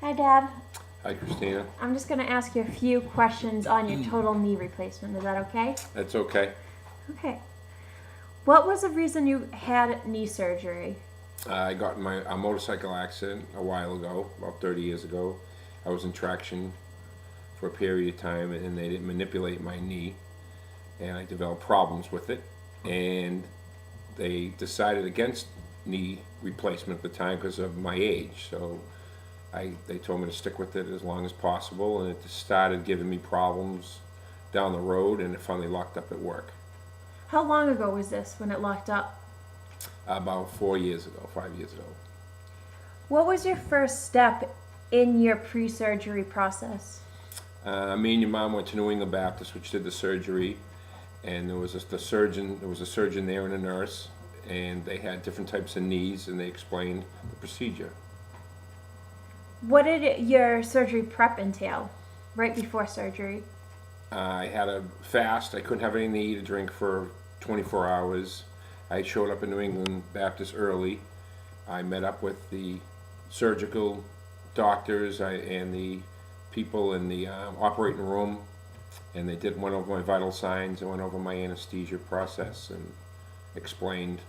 Hi, Dad. Hi, Christina. I'm just going to ask you a few questions on your total knee replacement. Is that okay? That's okay. Okay. What was the reason you had knee surgery? I got in a motorcycle accident a while ago, about 30 years ago. I was in traction for a period of time, and they didn't manipulate my knee, and I developed problems with it. And they decided against knee replacement at the time because of my age. So they told me to stick with it as long as possible, and it started giving me problems down the road, and it finally locked up at work. How long ago was this when it locked up? About 4 years ago, 5 years ago. What was your first step in your pre-surgery process? Me and your mom went to New England Baptist, which did the surgery, and there was the surgeon. There was a surgeon there and a nurse, and they had different types of knees, and they explained the procedure. What did your surgery prep entail right before surgery? I had a fast. I couldn't have anything to eat or drink for 24 hours. I showed up in New England Baptist early. I met up with the surgical doctors and the people in the operating room, and they went over my vital signs and went over my anesthesia process and explained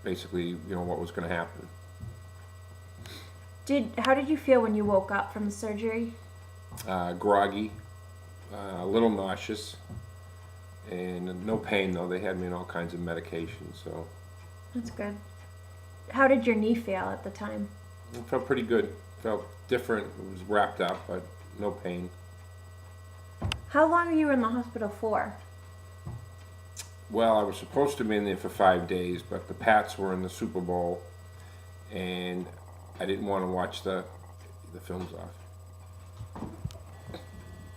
basically, what was going to happen. How did you feel when you woke up from the surgery? Groggy, a little nauseous, and no pain though. They had me on all kinds of medications, so That's good. How did your knee feel at the time? it felt pretty good. Felt different. It was wrapped up, but no pain. How long were you in the hospital for? Well, I was supposed to be in there for 5 days, but the Pats were in the Super Bowl, and I didn't want to watch the film's off.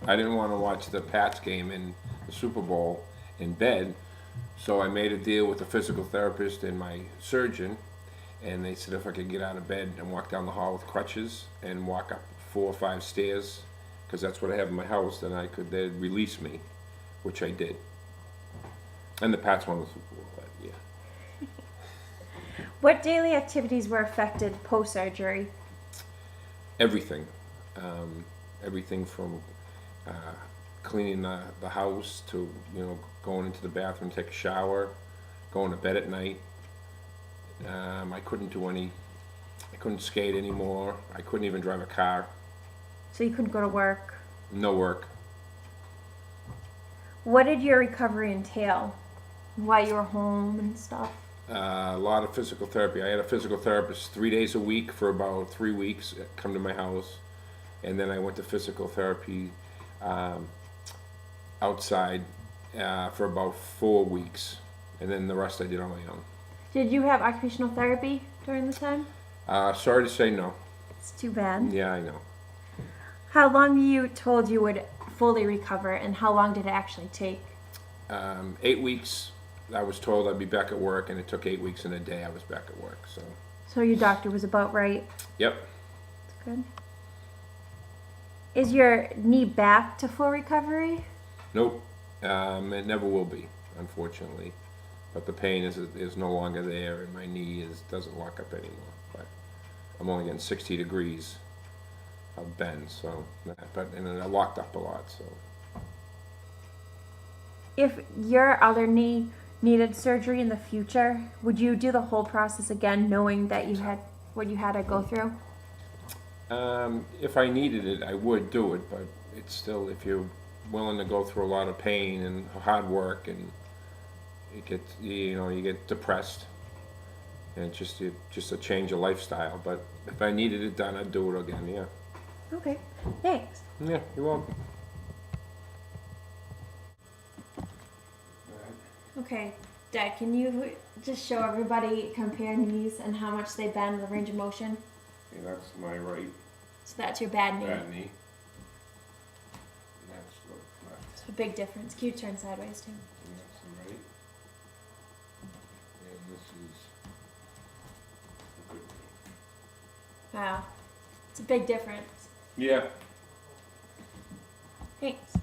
I didn't want to watch the Pats game in the Super Bowl in bed, so I made a deal with the physical therapist and my surgeon, and they said if I could get out of bed and walk down the hall with crutches and walk up 4 or 5 stairs, because that's what I have in my house, then they'd release me, which I did. And the Pats won the Super Bowl that year. What daily activities were affected post-surgery? Everything. Everything from cleaning the house to, going into the bathroom, take a shower, going to bed at night. I couldn't skate anymore. I couldn't even drive a car. So you couldn't go to work. No work. What did your recovery entail while you were home and stuff? A lot of physical therapy. I had a physical therapist 3 days a week for about 3 weeks, come to my house. And then I went to physical therapy outside for about 4 weeks. And then the rest I did on my own. Did you have occupational therapy during the time? Sorry to say no. It's too bad. Yeah, I know. How long were you told you would fully recover, and how long did it actually take? 8 weeks. I was told I'd be back at work, and it took 8 weeks and a day I was back at work. So your doctor was about right. Yep. That's good. Is your knee back to full recovery? Nope. It never will be, unfortunately. But the pain is no longer there, and my knee doesn't lock up anymore. But I'm only getting 60 degrees of bend, and then I locked up a lot. So If your other knee needed surgery in the future, would you do the whole process again, knowing that you had what you had to go through? if I needed it, I would do it. But it's still, if you're willing to go through a lot of pain and hard work, and you get depressed, and it's just a change of lifestyle. But if I needed it done, I'd do it again. Yeah. Okay, thanks. Yeah, you're welcome. Okay, Dad, can you just show everybody, compare knees and how much they bend, the range of motion? Okay, that's my right So that's your bad knee. bad knee. That's the left. It's a big difference. Can you turn sideways too? And that's the right. And this is the good knee. Wow, it's a big difference. Yeah. Thanks.